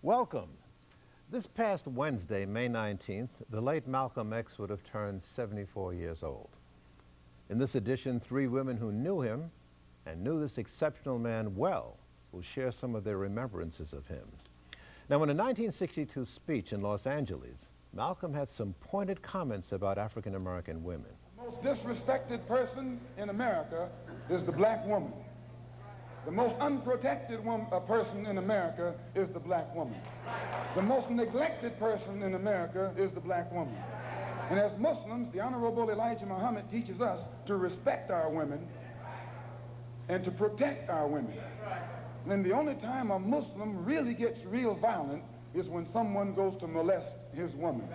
Welcome. This past Wednesday, May 19th, the late Malcolm X would have turned 74 years old. In this edition, three women who knew him and knew this exceptional man well will share some of their remembrances of him. Now, in a 1962 speech in Los Angeles, Malcolm had some pointed comments about African-American women. The most disrespected person in America is the black woman. The most unprotected person in America is the black woman. The most neglected person in America is the black woman. And as Muslims, the Honorable Elijah Muhammad teaches us to respect our women and to protect our women. And the only time a Muslim really gets real violent is when someone goes to molest his woman.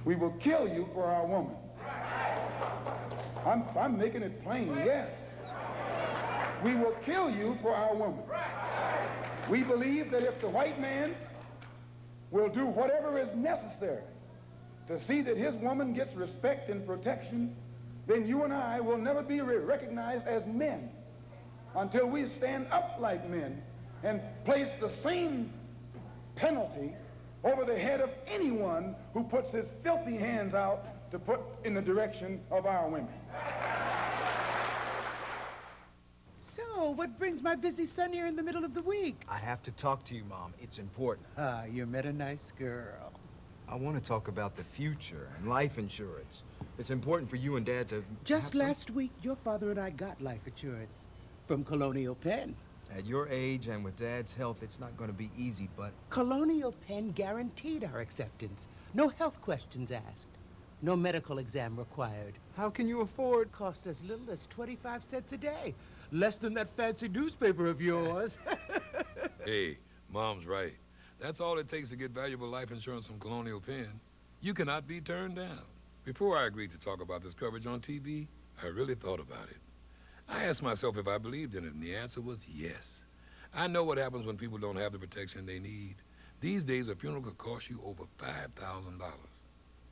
We will kill you for our woman. I'm making it plain, yes. We will kill you for our woman. We believe that if the white man will do whatever is necessary to see that his woman gets respect and protection, then you and I will never be recognized as men until we stand up like men and place the same penalty over the head of anyone who puts his filthy hands out to put in the direction of our women. So, what brings my busy son here in the middle of the week? I have to talk to you, Mom. It's important. Ah, you met a nice girl. I want to talk about the future and life insurance. It's important for you and Dad to Just last week, your father and I got life insurance from Colonial Penn. At your age and with Dad's health, it's not going to be easy, but... Colonial Penn guaranteed our acceptance. No health questions asked. No medical exam required. How can you afford... Costs as little as 25 cents a day. Less than that fancy newspaper of yours. Hey, Mom's right. That's all it takes to get valuable life insurance from Colonial Penn. You cannot be turned down. Before I agreed to talk about this coverage on TV, I really thought about it. I asked myself if I believed in it, and the answer was yes. I know what happens when people don't have the protection they need. These days, a funeral could cost you over $5,000.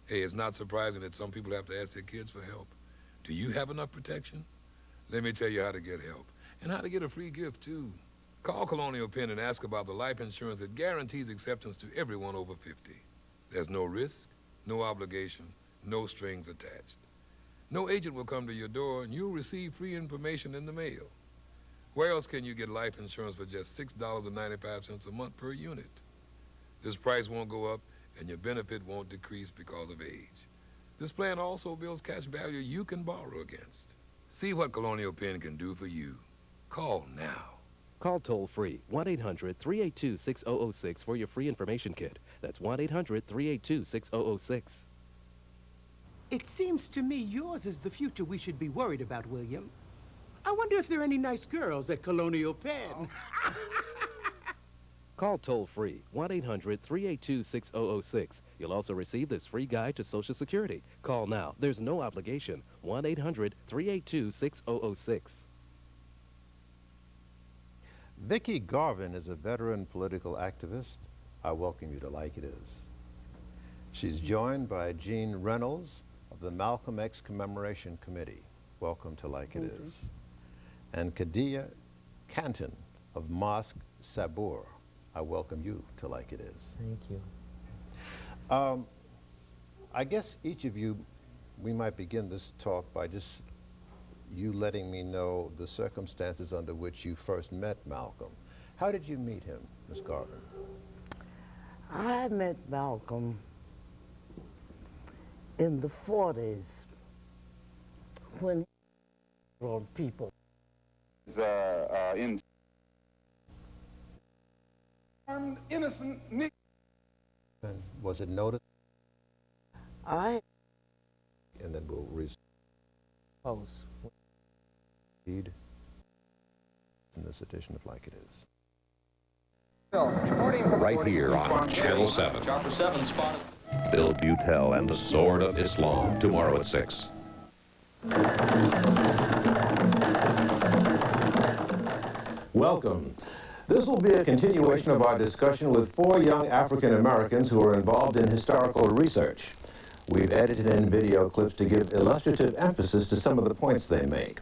Hey, it's not surprising that some people have to ask their kids for help. Do you have enough protection? Let me tell you how to get help, and how to get a free gift, too. Call Colonial Penn and ask about the life insurance that guarantees acceptance to everyone over 50. There's no risk, no obligation, no strings attached. No agent will come to your door, and you'll receive free information in the mail. Where else can you get life insurance for just $6.95 a month per unit? This price won't go up, and your benefit won't decrease because of age. This plan also builds cash value you can borrow against. See what Colonial Penn can do for you. Call now. Call toll-free 1-800-382-6006 for your free information kit. That's 1-800-382-6006. It seems to me yours is the future we should be worried about, William. I wonder if there are any nice girls at Colonial Penn. Call toll-free 1-800-382-6006. You'll also receive this free guide to Social Security. Call now. There's no obligation. 1-800-382-6006. Vicki Garvin is a veteran political activist. I welcome you to Like It Is. She's joined by Jean Reynolds of the Malcolm X Commemoration Committee. Welcome to Like It Is. And Kadia Canton of Mosque Sabur. I welcome you to Like It Is. Thank you. I guess each of you, we might begin this talk by just you letting me know the circumstances under which you first met Malcolm. How did you meet him, Ms. Garvin? I met Malcolm in the 40s when people In armed, innocent Negro. And was it noticed? I And then we'll read in this edition of Like It Is. Right here on Channel 7. Chopper 7 spotted. Bill Butel and the Sword of Islam, tomorrow at 6. Welcome. This will be a continuation of our discussion with 4 young African Americans who are involved in historical research. We've edited in video clips to give illustrative emphasis to some of the points they make.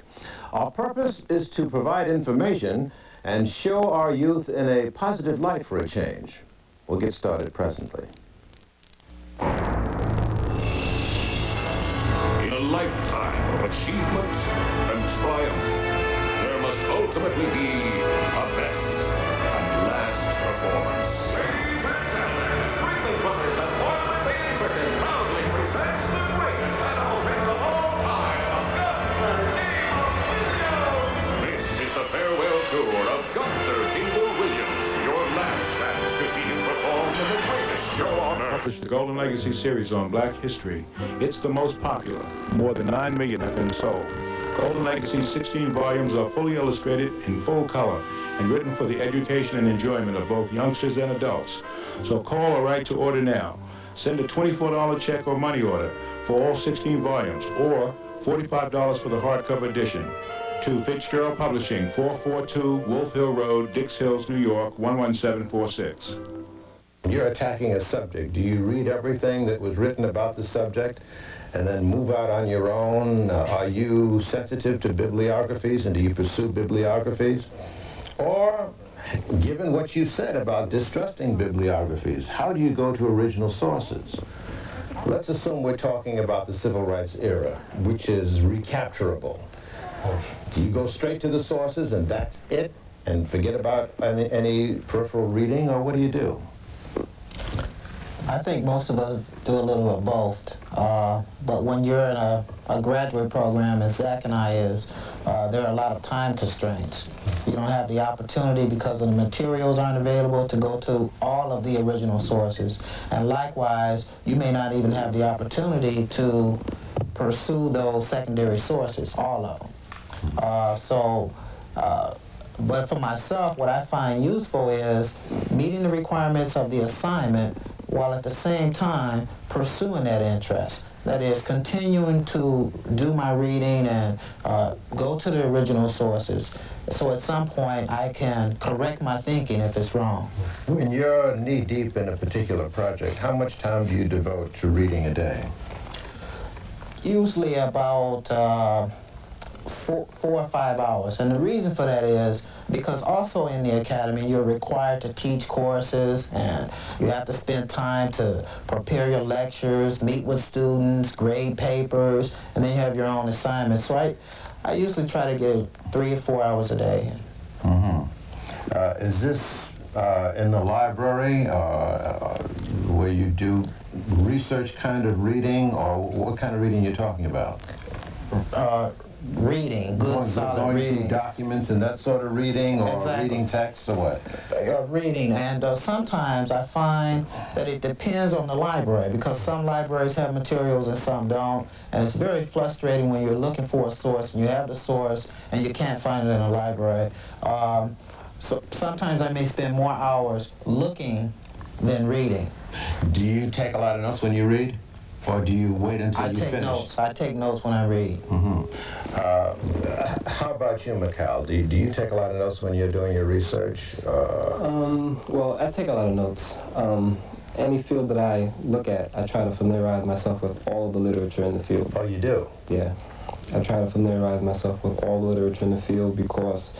Our purpose is to provide information and show our youth in a positive light for a change. We'll get started presently. In a lifetime of achievement and triumph, there must ultimately be a best and last performance. Ladies and gentlemen, Ringling Brothers and Waterman Baby Circus proudly presents the greatest animal trainer of all time, Gunther Gabriel Williams. This is the farewell tour of Gunther Gabriel Williams, your last chance to see him perform in the greatest show on earth. The Golden Legacy series on Black history. It's the most popular. More than 9 million have been sold. Golden Legacy's 16 volumes are fully illustrated in full color and written for the education and enjoyment of both youngsters and adults. So call or write to order now. Send a $24 check or money order for all 16 volumes or $45 for the hardcover edition. To Fitzgerald Publishing, 442 Wolf Hill Road, Dix Hills, New York, 11746. You're attacking a subject. Do you read everything that was written about the subject and then move out on your own? Are you sensitive to bibliographies, and do you pursue bibliographies? Or, given what you said about distrusting bibliographies, how do you go to original sources? Let's assume we're talking about the civil rights era, which is recapturable. Do you go straight to the sources and that's it, and forget about any peripheral reading, or what do you do? I think most of us do a little of both. But when you're in a graduate program, as Zach and I is, there are a lot of time constraints. You don't have the opportunity, because of the materials aren't available, to go to all of the original sources. And likewise, you may not even have the opportunity to pursue those secondary sources, all of them. But for myself, what I find useful is meeting the requirements of the assignment while at the same time pursuing that interest. That is, continuing to do my reading and go to the original sources, so at some point I can correct my thinking if it's wrong. When you're knee-deep in a particular project, how much time do you devote to reading a day? Usually about 4 or 5 hours. And the reason for that is because also in the academy you're required to teach courses, and you have to spend time to prepare your lectures, meet with students, grade papers, and then you have your own assignments. So I usually try to get 3 or 4 hours a day. Mm-hmm. Is this in the library where you do research kind of reading, or what kind of reading you're talking about? Reading, good solid reading. Going through documents and that sort of reading, or exactly. Reading texts, or what? Reading, and sometimes I find that it depends on the library, because some libraries have materials and some don't, and it's very frustrating when you're looking for a source and you have the source and you can't find it in a library. So sometimes I may spend more hours looking than reading. Do you take a lot of notes when you read? Or do you wait until you finish? I take notes when I read. Mm-hmm. How about you, Mikal? Do you take a lot of notes when you're doing your research? Well, I take a lot of notes. Any field that I look at, I try to familiarize myself with all of the literature in the field. Oh, you do? Yeah. I try to familiarize myself with all the literature in the field, because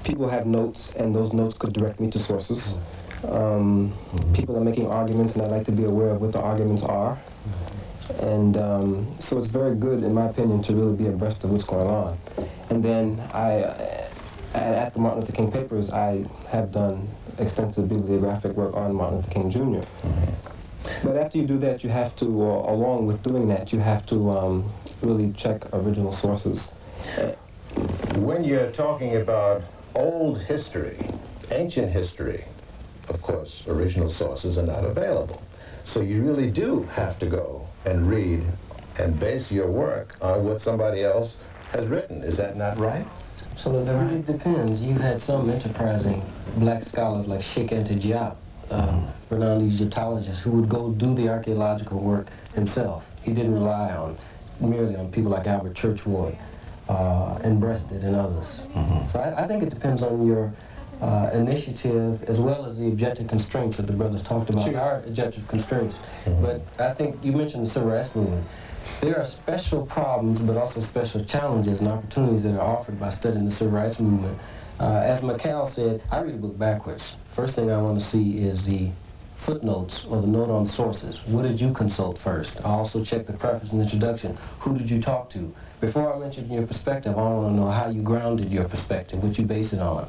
people have notes, and those notes could direct me to sources. People are making arguments, and I like to be aware of what the arguments are. And so it's very good, in my opinion, to really be abreast of what's going on. And then at the Martin Luther King Papers, I have done extensive bibliographic work on Martin Luther King Jr. But after you do that, you have to, along with doing that, you have to really check original sources. When you're talking about old history, ancient history, of course, original sources are not available. So you really do have to go and read and base your work on what somebody else has written. Is that not right? It's absolutely right. It depends. You've had some enterprising black scholars like Sheikh Anta Diop, renowned Egyptologist, who would go do the archaeological work himself. He didn't rely merely on people like Albert Churchward and Breasted and others. So I think it depends on your initiative, as well as the objective constraints that the brothers talked about. There are objective constraints, but I think you mentioned the civil rights movement. There are special problems, but also special challenges and opportunities that are offered by studying the civil rights movement. As McCall said, I read a book backwards. First thing I want to see is the footnotes or the note on sources. What did you consult first? I also check the preface and introduction. Who did you talk to? Before I mention your perspective, I want to know how you grounded your perspective, what you base it on.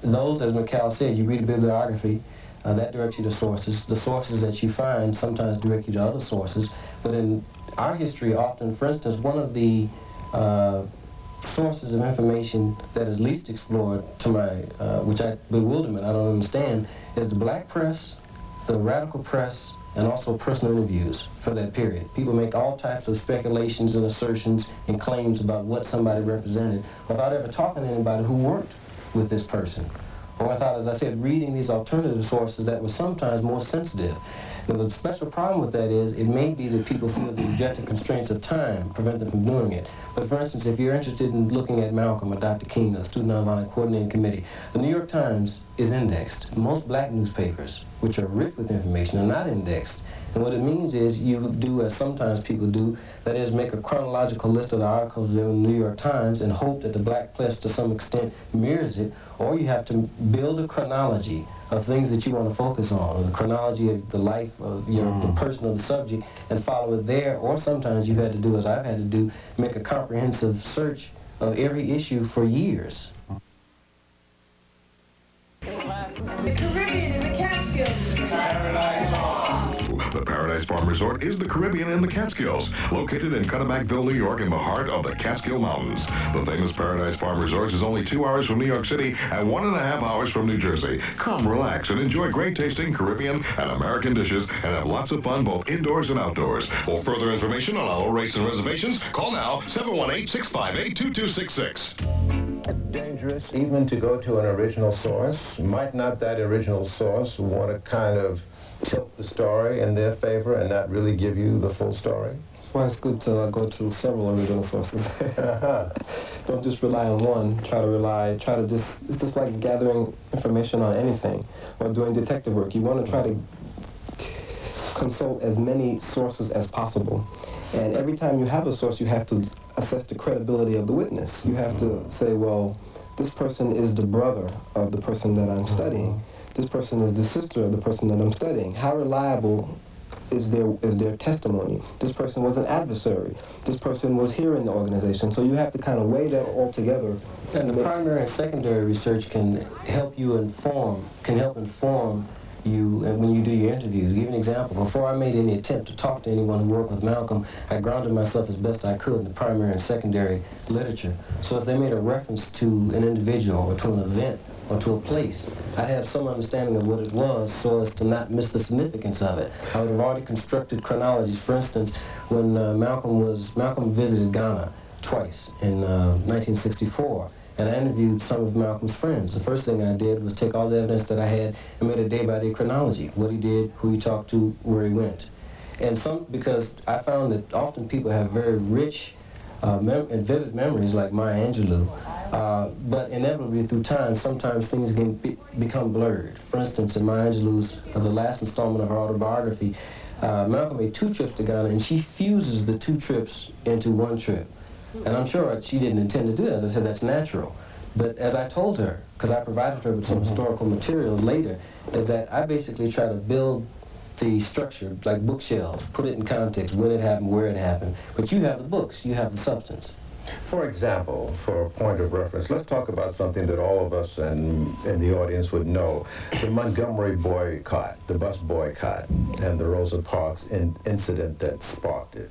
Those, as McCall said, you read a bibliography, that directs you to sources. The sources that you find sometimes direct you to other sources. But in our history, often, for instance, one of the sources of information that is least explored to my, bewilderment, I don't understand, is the black press, the radical press, and also personal interviews for that period. People make all types of speculations and assertions and claims about what somebody represented without ever talking to anybody who worked with this person. Or without, as I said, reading these alternative sources that were sometimes more sensitive. Now, the special problem with that is it may be that people feel the objective constraints of time prevent them from doing it. But for instance, if you're interested in looking at Malcolm or Dr. King or the Student Nonviolent Coordinating Committee, the New York Times is indexed. Most black newspapers, which are rich with information, are not indexed. And what it means is you do, as sometimes people do, that is make a chronological list of the articles in the New York Times and hope that the black press to some extent mirrors it, or you have to build a chronology of things that you want to focus on, or the chronology of the life of the person or the subject, and follow it there. Or sometimes you've had to do, as I've had to do, make a comprehensive search of every issue for years. The Caribbean and the Catskills. Paradise Farms. The Paradise Farm Resort is the Caribbean in the Catskills, located in Cutterbackville, New York, in the heart of the Catskill Mountains. The famous Paradise Farm Resort is only 2 hours from New York City and 1.5 hours from New Jersey. Come relax and enjoy great tasting Caribbean and American dishes and have lots of fun both indoors and outdoors. For further information on all rates and reservations, call now 718-658-2266. Dangerous even to go to an original source. Might not that original source want to kind of tilt the story in their favor and not really give you the full story? That's why it's good to go to several original sources. Don't just rely on one. It's just like gathering information on anything or doing detective work. You want to try to consult as many sources as possible. And every time you have a source, you have to assess the credibility of the witness. You have to say, well, this person is the brother of the person that I'm studying. This person is the sister of the person that I'm studying. How reliable is their testimony? This person was an adversary. This person was here in the organization. So you have to kind of weigh that all together. And the primary and secondary research can help you inform you when you do your interviews. Give an example. Before I made any attempt to talk to anyone who worked with Malcolm, I grounded myself as best I could in the primary and secondary literature. So if they made a reference to an individual or to an event or to a place, I'd have some understanding of what it was so as to not miss the significance of it. I would have already constructed chronologies. For instance, when Malcolm visited Ghana twice in 1964. And I interviewed some of Malcolm's friends. The first thing I did was take all the evidence that I had and made a day-by-day chronology. What he did, who he talked to, where he went. And because I found that often people have very rich and vivid memories like Maya Angelou, but inevitably through time, sometimes things can become blurred. For instance, in Maya Angelou's, the last installment of her autobiography, Malcolm made 2 trips to Ghana, and she fuses the 2 trips into 1 trip. And I'm sure she didn't intend to do that. As I said, that's natural. But as I told her, because I provided her with some historical materials later, is that I basically try to build the structure, like bookshelves, put it in context, when it happened, where it happened. But you have the books, you have the substance. For example, for a point of reference, let's talk about something that all of us in the audience would know. The Montgomery boycott, the bus boycott, and the Rosa Parks incident that sparked it.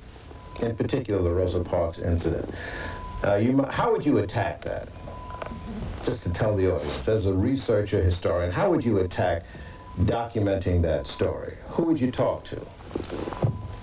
In particular, the Rosa Parks incident. How would you attack that? Just to tell the audience, as a researcher, historian, how would you attack documenting that story? Who would you talk to?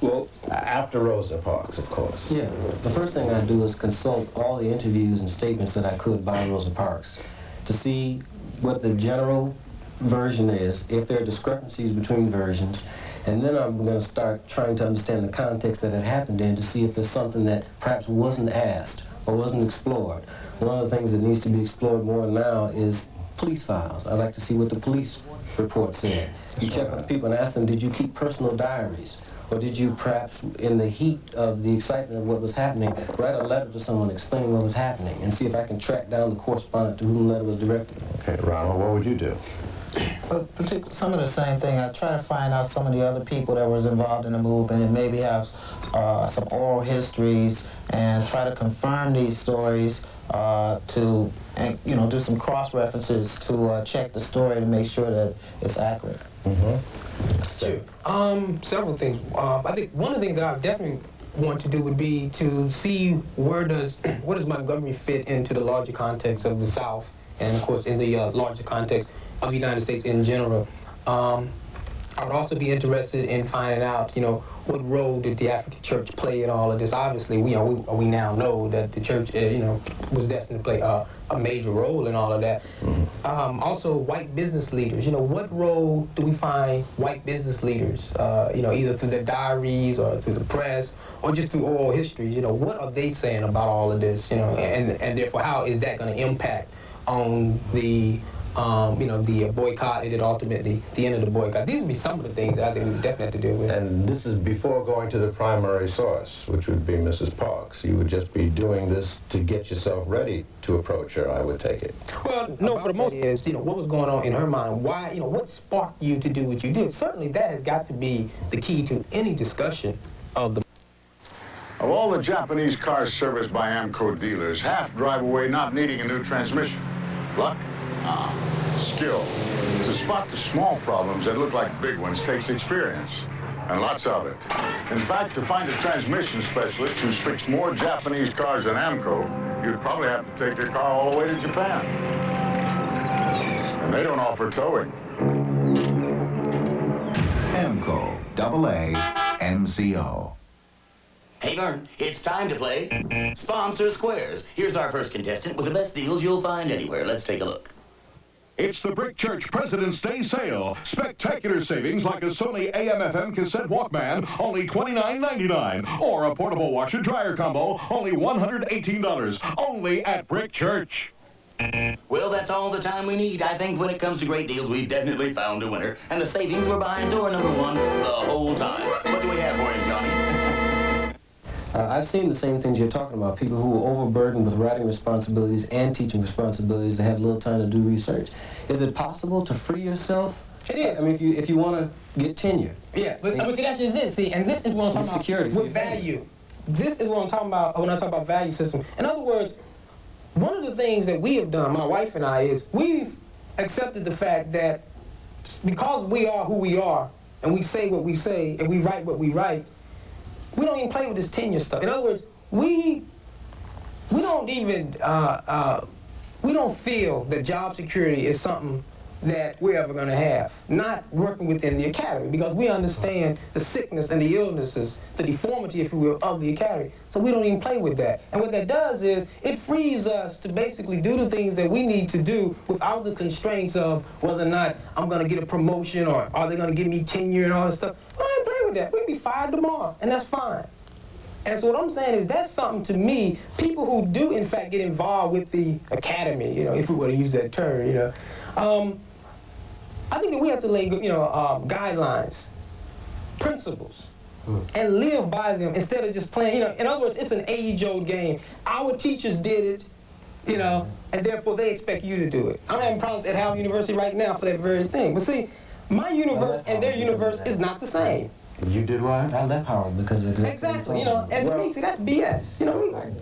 Well, after Rosa Parks, of course. Yeah, the first thing I do is consult all the interviews and statements that I could by Rosa Parks to see what the general version is, if there are discrepancies between versions, and then I'm going to start trying to understand the context that it happened in to see if there's something that perhaps wasn't asked or wasn't explored. One of the things that needs to be explored more now is police files. I'd like to see what the police report said. You check with people and ask them, did you keep personal diaries? Or did you perhaps, in the heat of the excitement of what was happening, write a letter to someone explaining what was happening and see if I can track down the correspondent to whom the letter was directed? Okay, Ronald, what would you do? Some of the same thing. I try to find out some of the other people that was involved in the movement and maybe have some oral histories and try to confirm these stories to, and, you know, do some cross-references to check the story to make sure that it's accurate. Sure. Several things. I think one of the things that I definitely want to do would be to see where does Montgomery fit into the larger context of the South, and of course in the larger context of the United States in general. I would also be interested in finding out, you know, what role did the African church play in all of this? Obviously, we now know that the church, you know, was destined to play a major role in all of that. Also, white business leaders. You know, what role do we find white business leaders? You know, either through their diaries or through the press or just through oral histories. You know, what are they saying about all of this? You know, and therefore, how is that going to impact on the you know, the boycott, and then ultimately the end of the boycott? These would be some of the things that I think we definitely have to deal with. And this is before going to the primary source, which would be Mrs. Parks. You would just be doing this to get yourself ready to approach her, I would take it. Well, no, for the most part, you know, what was going on in her mind? Why, you know, what sparked you to do what you did? Certainly that has got to be the key to any discussion of the... Of all the Japanese cars serviced by AMCO dealers, half drive away not needing a new transmission. Luck? Skill. To spot the small problems that look like big ones takes experience, and lots of it. In fact, to find a transmission specialist who's fixed more Japanese cars than AMCO, you'd probably have to take your car all the way to Japan. And they don't offer towing. AMCO, AA, MCO. Hey, Vern, it's time to play Sponsor Squares. Here's our first contestant with the best deals you'll find anywhere. Let's take a look. It's the Brick Church President's Day sale. Spectacular savings like a Sony AM/FM cassette Walkman, only $29.99. Or a portable washer-dryer combo, only $118. Only at Brick Church. Well, that's all the time we need. I think when it comes to great deals, we've definitely found a winner. And the savings were behind door number one the whole time. What do we have for him, Johnny? I've seen the same things you're talking about, people who are overburdened with writing responsibilities and teaching responsibilities that have little time to do research. Is it possible to free yourself? It is. I mean, if you want to get tenure. Yeah, but see, that's just it. See, and this is what I'm talking about. Security with value. This is what I'm talking about when I talk about value system. In other words, one of the things that we have done, my wife and I, is we've accepted the fact that because we are who we are, and we say what we say, and we write what we write, we don't even play with this tenure stuff. In other words, we don't even, we don't feel that job security is something that we're ever going to have, not working within the academy, because we understand the sickness and the illnesses, the deformity, if you will, of the academy. So we don't even play with that. And what that does is it frees us to basically do the things that we need to do without the constraints of whether or not I'm going to get a promotion or are they going to give me tenure and all this stuff. We don't even play with that. We can be fired tomorrow, and that's fine. And so what I'm saying is that's something to me, people who do in fact get involved with the academy, you know, if we were to use that term, you know, I think that we have to lay, you know, guidelines, principles, and live by them instead of just playing, you know, in other words, it's an age-old game. Our teachers did it, you know, and therefore they expect you to do it. I'm having problems at Howard University right now for that very thing. But see, my universe and their universe is not the same. You did what? I left Howard because of exactly, you know, and to me, see, that's BS, you know.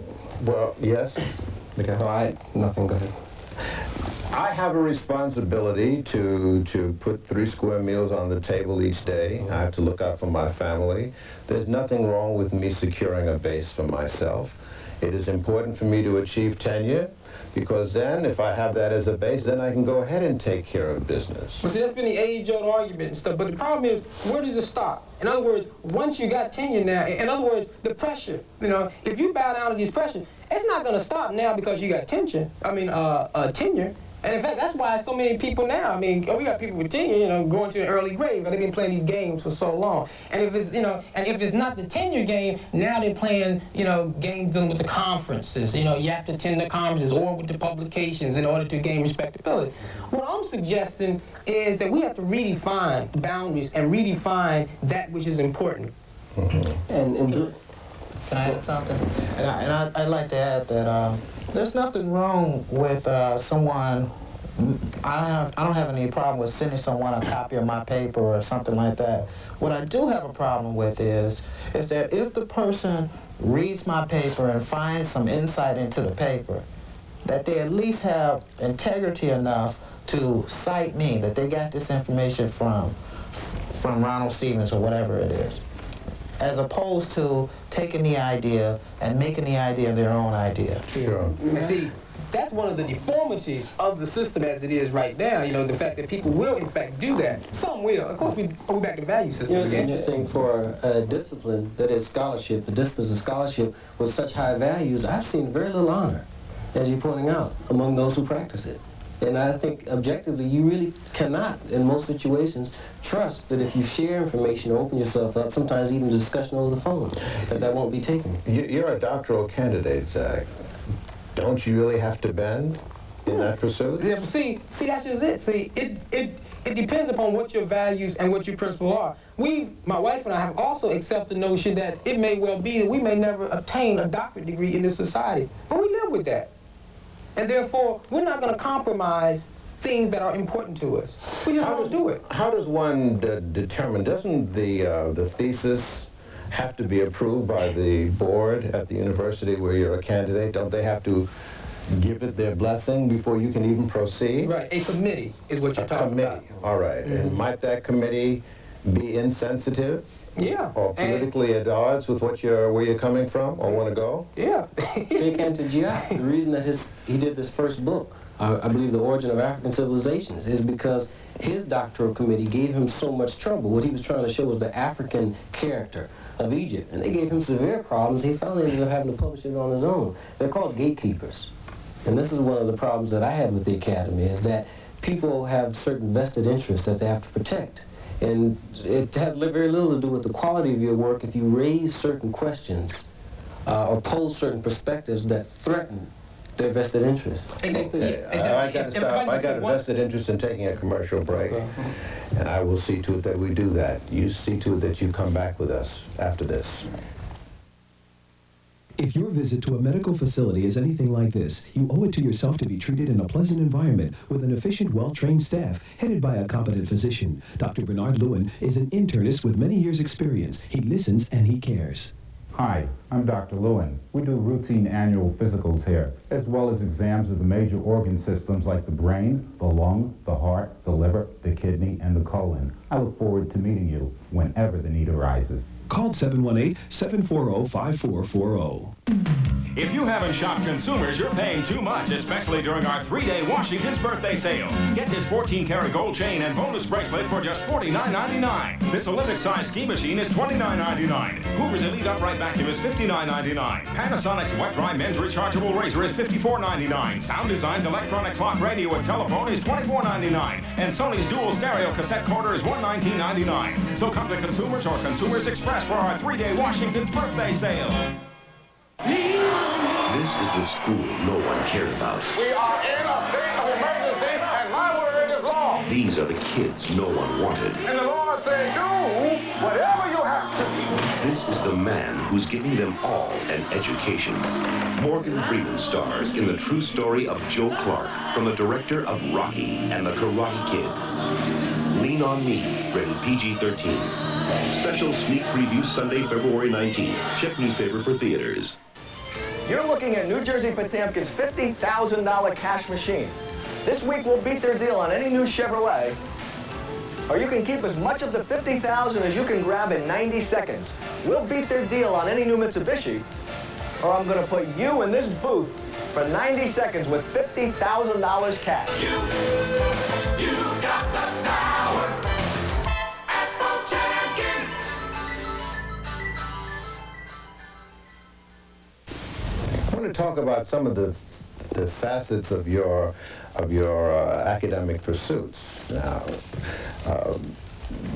Well, yes. Okay. No, nothing, go ahead. I have a responsibility to put 3 square meals on the table each day. I have to look out for my family. There's nothing wrong with me securing a base for myself. It is important for me to achieve tenure, because then, if I have that as a base, then I can go ahead and take care of business. But see, that's been the age-old argument and stuff. But the problem is, where does it stop? In other words, once you got tenure now, in other words, the pressure, you know, if you bow down to these pressures, it's not going to stop now because you got tenure. And in fact, that's why so many people now, I mean, we got people with tenure, you know, going to an early grave, but they've been playing these games for so long. And if it's, you know, and if it's not the tenure game, now they're playing, you know, games dealing with the conferences. You know, you have to attend the conferences or with the publications in order to gain respectability. What I'm suggesting is that we have to redefine boundaries and redefine that which is important. And can I add something? And I'd like to add that there's nothing wrong with someone. I don't have any problem with sending someone a copy of my paper or something like that. What I do have a problem with is that if the person reads my paper and finds some insight into the paper, that they at least have integrity enough to cite me, that they got this information from Ronald Stevens or whatever it is, as opposed to taking the idea and making the idea their own idea. Sure. And see, that's one of the deformities of the system as it is right now, you know, the fact that people will, in fact, do that. Some will. Of course, we're back to value system. You know, it's interesting for a discipline that is scholarship, the disciplines of scholarship with such high values, I've seen very little honor, as you're pointing out, among those who practice it. And I think, objectively, you really cannot, in most situations, trust that if you share information or open yourself up, sometimes even discussion over the phone, that won't be taken. You're a doctoral candidate, Zach. Don't you really have to bend in that pursuit? Yeah, but see, that's just it. See, it depends upon what your values and what your principles are. My wife and I have also accepted the notion that it may well be that we may never obtain a doctorate degree in this society, but we live with that. And therefore, we're not going to compromise things that are important to us. We just won't do it. How does one determine, doesn't the thesis have to be approved by the board at the university where you're a candidate? Don't they have to give it their blessing before you can even proceed? Right, a committee is what you're talking about. All right, and might that committee be insensitive? Yeah. Or politically at odds with where you're coming from or want to go? Yeah. Sheikh Anta Diop, the reason that he did this first book, I believe The Origin of African Civilizations, is because his doctoral committee gave him so much trouble. What he was trying to show was the African character of Egypt, and they gave him severe problems. He finally ended up having to publish it on his own. They're called gatekeepers. And this is one of the problems that I had with the Academy, is that people have certain vested interests that they have to protect. And it has very little to do with the quality of your work if you raise certain questions or pose certain perspectives that threaten their vested interests. Exactly. I got to stop. I got a vested interest in taking a commercial break, and I will see to it that we do that. You see to it that you come back with us after this. If your visit to a medical facility is anything like this, you owe it to yourself to be treated in a pleasant environment with an efficient, well-trained staff headed by a competent physician. Dr. Bernard Lewin is an internist with many years' experience. He listens and he cares. Hi, I'm Dr. Lewin. We do routine annual physicals here, as well as exams of the major organ systems like the brain, the lung, the heart, the liver, the kidney, and the colon. I look forward to meeting you whenever the need arises. Call 718-740-5440. If you haven't shopped consumers, you're paying too much, especially during our 3-day Washington's birthday sale. Get this 14-karat gold chain and bonus bracelet for just $49.99. This Olympic-sized ski machine is $29.99. Hoover's Elite Upright Vacuum is $59.99. Panasonic's wet-dry men's rechargeable razor is $54.99. Sound Design's electronic clock radio and telephone is $24.99. And Sony's dual stereo cassette recorder is $119.99. So come to Consumers or Consumers Express for our 3-day Washington's birthday sale. This is the school no one cared about. We are in a state of emergency, and my word is law. These are the kids no one wanted. And the law said, do whatever you have to. This is the man who's giving them all an education. Morgan Freeman stars in the true story of Joe Clark, from the director of Rocky and the Karate Kid. Lean on Me, rated PG-13. Special sneak preview Sunday, February 19th. Check newspaper for theaters. You're looking at New Jersey Potemkin's $50,000 cash machine. This week we'll beat their deal on any new Chevrolet, or you can keep as much of the $50,000 as you can grab in 90 seconds. We'll beat their deal on any new Mitsubishi, or I'm going to put you in this booth for 90 seconds with $50,000 cash. You got the power at Potemkin. I want to talk about some of the the facets of your academic pursuits. Now,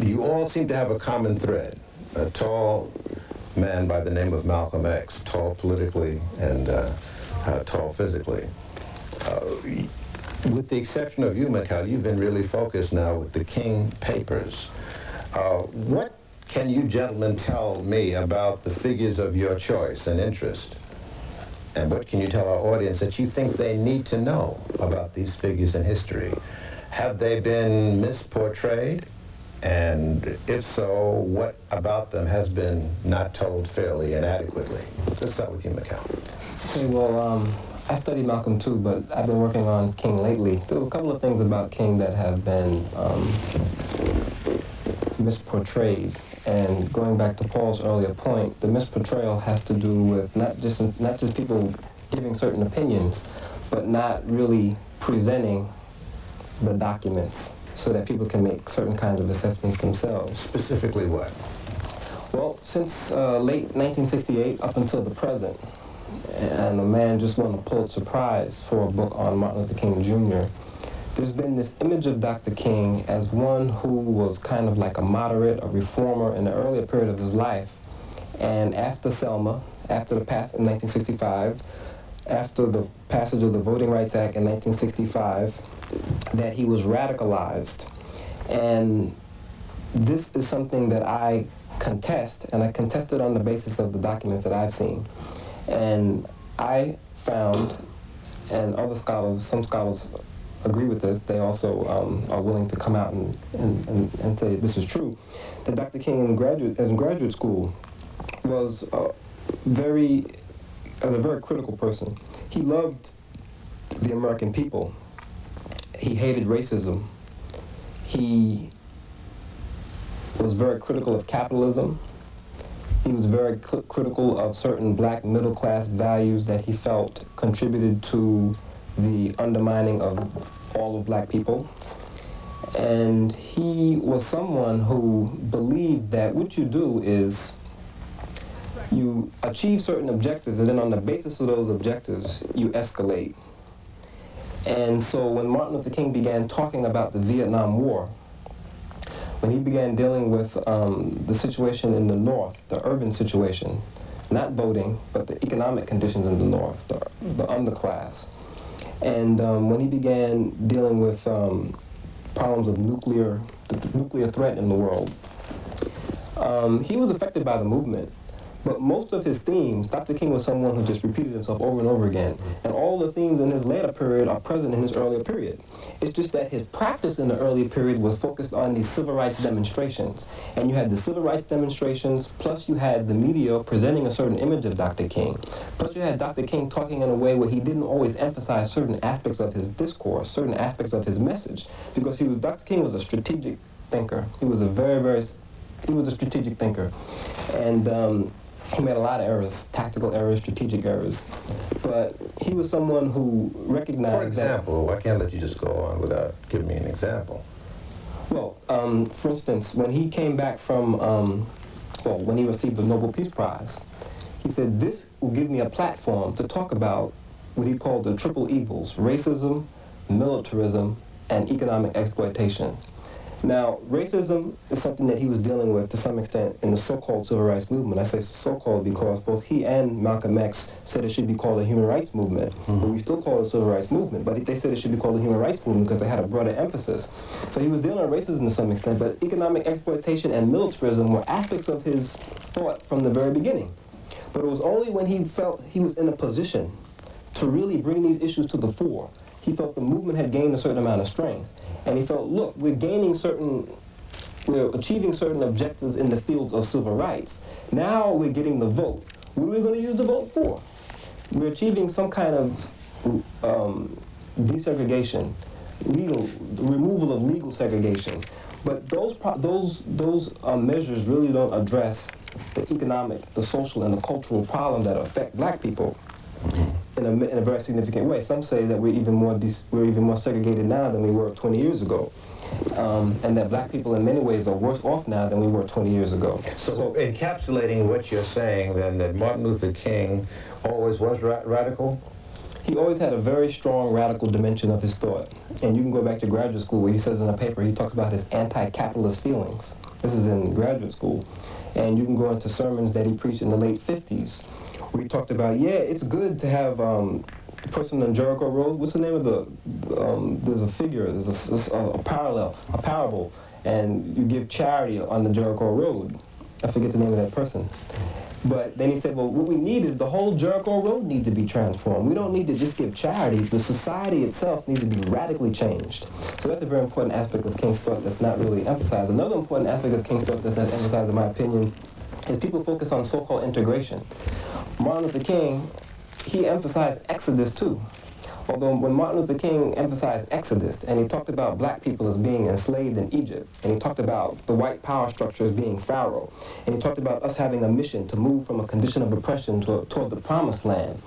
you all seem to have a common thread. A tall man by the name of Malcolm X, tall politically and tall physically. With the exception of you, Mikhail, you've been really focused now with the King Papers. What can you gentlemen tell me about the figures of your choice and interest? And what can you tell our audience that you think they need to know about these figures in history? Have they been misportrayed? And if so, what about them has been not told fairly and adequately? Let's start with you, Mikhail. Okay, well, I studied Malcolm too, but I've been working on King lately. There's a couple of things about King that have been misportrayed. And going back to Paul's earlier point, the misportrayal has to do with not just people giving certain opinions, but not really presenting the documents so that people can make certain kinds of assessments themselves. Specifically what? Well, since late 1968 up until the present, and a man just won a Pulitzer Prize for a book on Martin Luther King Jr., there's been this image of Dr. King as one who was kind of like a moderate, a reformer in the earlier period of his life. And after Selma, after the passage in 1965, after the passage of the Voting Rights Act in 1965, that he was radicalized. And this is something that I contest, and I contest it on the basis of the documents that I've seen. And I found, and other scholars, some scholars agree with this, they also are willing to come out and say this is true, that Dr. King in graduate school was a very critical person. He loved the American people. He hated racism. He was very critical of capitalism. He was very critical of certain black middle-class values that he felt contributed to the undermining of all of black people. And he was someone who believed that what you do is you achieve certain objectives, and then on the basis of those objectives, you escalate. And so when Martin Luther King began talking about the Vietnam War, when he began dealing with the situation in the North, the urban situation, not voting, but the economic conditions in the North, the underclass, and when he began dealing with problems of the nuclear threat in the world, he was affected by the movement. But most of his themes, Dr. King was someone who just repeated himself over and over again. And all the themes in his later period are present in his earlier period. It's just that his practice in the earlier period was focused on these civil rights demonstrations. And you had the civil rights demonstrations, plus you had the media presenting a certain image of Dr. King. Plus you had Dr. King talking in a way where he didn't always emphasize certain aspects of his discourse, certain aspects of his message. Because Dr. King was a strategic thinker. He was a strategic thinker. And he made a lot of errors, tactical errors, strategic errors. But he was someone who recognized For example, I can't let you just go on without giving me an example. Well, for instance, when he came back from, when he received the Nobel Peace Prize, he said, this will give me a platform to talk about what he called the triple evils: racism, militarism, and economic exploitation. Now, racism is something that he was dealing with to some extent in the so-called civil rights movement. I say so-called because both he and Malcolm X said it should be called a human rights movement, but we still call it a civil rights movement. But they said it should be called a human rights movement because they had a broader emphasis. So he was dealing with racism to some extent, but economic exploitation and militarism were aspects of his thought from the very beginning. But it was only when he felt he was in a position to really bring these issues to the fore, he felt the movement had gained a certain amount of strength. And he felt, look, we're achieving certain objectives in the fields of civil rights. Now we're getting the vote. What are we going to use the vote for? We're achieving some kind of desegregation, removal of legal segregation. But those measures really don't address the economic, the social, and the cultural problem that affect black people in a very significant way. Some say that we're even more segregated now than we were 20 years ago, and that black people in many ways are worse off now than we were 20 years ago. So encapsulating what you're saying, then, that Martin Luther King always was radical? He always had a very strong radical dimension of his thought. And you can go back to graduate school where he says in a paper, he talks about his anti-capitalist feelings. This is in graduate school. And you can go into sermons that he preached in the late 50s where he talked about, yeah, it's good to have the person on Jericho Road. What's the name of there's a figure, there's a parable, and you give charity on the Jericho Road. I forget the name of that person. But then he said, well, what we need is the whole Jericho Road needs to be transformed. We don't need to just give charity. The society itself needs to be radically changed. So that's a very important aspect of King's thought that's not really emphasized. Another important aspect of King's thought that's not emphasized, in my opinion, is people focus on so-called integration. Martin Luther King, he emphasized Exodus too. Although when Martin Luther King emphasized Exodus, and he talked about black people as being enslaved in Egypt, and he talked about the white power structure as being Pharaoh, and he talked about us having a mission to move from a condition of oppression toward the promised land,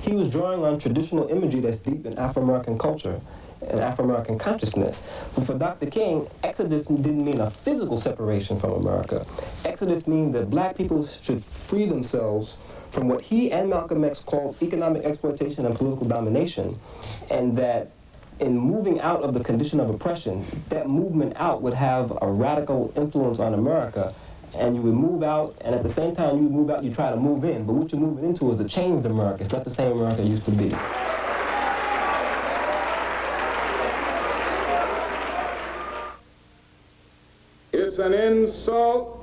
he was drawing on traditional imagery that's deep in Afro-American culture and Afro-American consciousness. But for Dr. King, Exodus didn't mean a physical separation from America. Exodus means that black people should free themselves from what he and Malcolm X called economic exploitation and political domination, and that in moving out of the condition of oppression, that movement out would have a radical influence on America, and you would move out, and at the same time you move out, you try to move in, but what you're moving into is a changed America. It's not the same America it used to be. It's an insult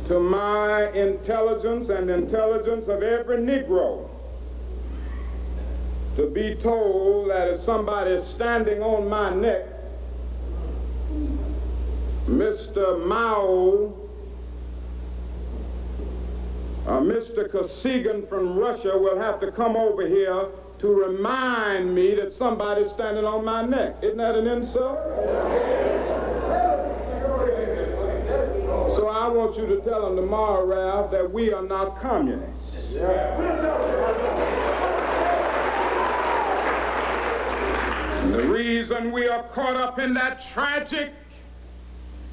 to my intelligence and intelligence of every Negro to be told that if somebody is standing on my neck, Mr. Mao or Mr. Kosygin from Russia will have to come over here to remind me that somebody's standing on my neck. Isn't that an insult? So I want you to tell them tomorrow, Ralph, that we are not communists. And the reason we are caught up in that tragic,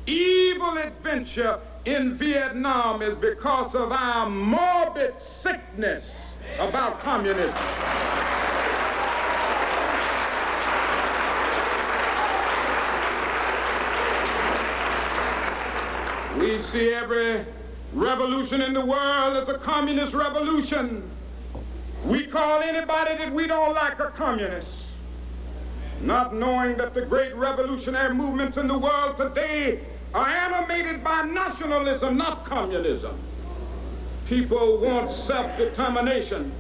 evil adventure in Vietnam is because of our morbid sickness about communism. We see every revolution in the world as a communist revolution. We call anybody that we don't like a communist, not knowing that the great revolutionary movements in the world today are animated by nationalism, not communism. People want self-determination.